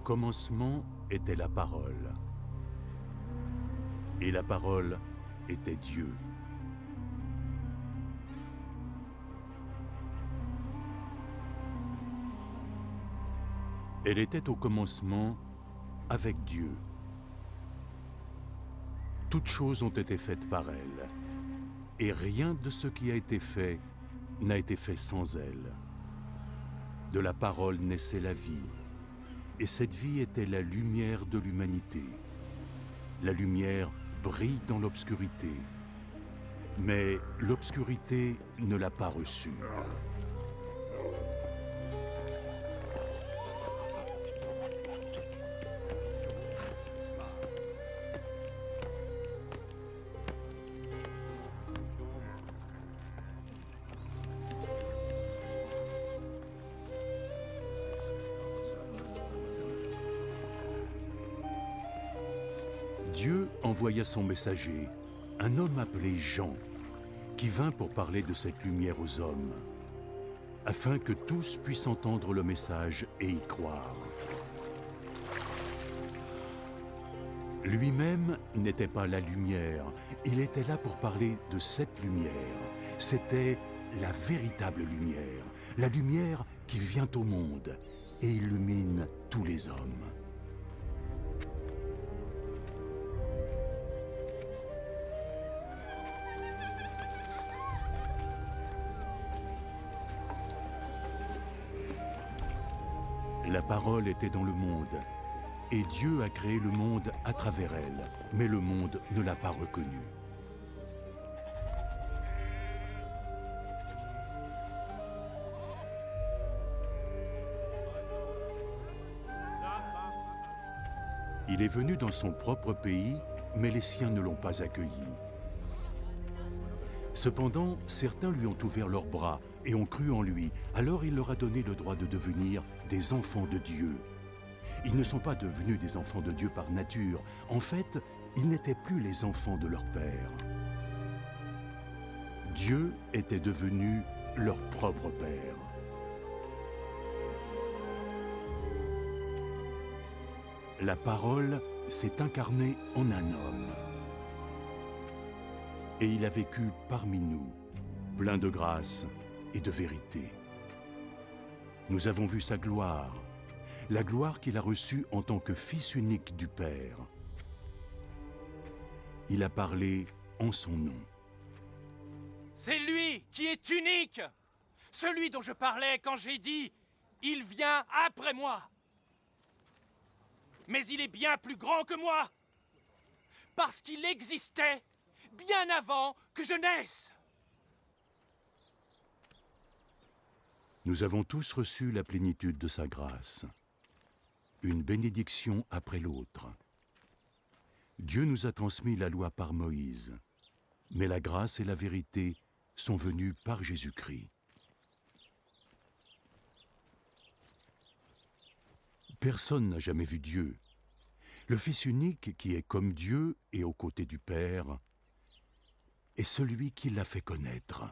commencement était la parole. Et la parole était Dieu. Elle était au commencement avec Dieu. Toutes choses ont été faites par elle, et rien de ce qui a été fait n'a été fait sans elle. De la parole naissait la vie, et cette vie était la lumière de l'humanité. La lumière brille dans l'obscurité, mais l'obscurité ne l'a pas reçue. Dieu envoya son messager, un homme appelé Jean, qui vint pour parler de cette lumière aux hommes, afin que tous puissent entendre le message et y croire. Lui-même n'était pas la lumière, il était là pour parler de cette lumière. C'était la véritable lumière, la lumière qui vient au monde et illumine tous les hommes. La parole était dans le monde, et Dieu a créé le monde à travers elle, mais le monde ne l'a pas reconnue. Il est venu dans son propre pays, mais les siens ne l'ont pas accueilli. Cependant, certains lui ont ouvert leurs bras et ont cru en lui. Alors il leur a donné le droit de devenir des enfants de Dieu. Ils ne sont pas devenus des enfants de Dieu par nature. En fait, ils n'étaient plus les enfants de leur père. Dieu était devenu leur propre père. La parole s'est incarnée en un homme. Et il a vécu parmi nous, plein de grâce et de vérité. Nous avons vu sa gloire, la gloire qu'il a reçue en tant que Fils unique du Père. Il a parlé en son nom. C'est lui qui est unique, celui dont je parlais quand j'ai dit « Il vient après moi ». Mais il est bien plus grand que moi, parce qu'il existait bien avant que je naisse. Nous avons tous reçu la plénitude de sa grâce, une bénédiction après l'autre. Dieu nous a transmis la loi par Moïse, mais la grâce et la vérité sont venues par Jésus-Christ. Personne n'a jamais vu Dieu. Le Fils unique qui est comme Dieu et aux côtés du Père est celui qui l'a fait connaître.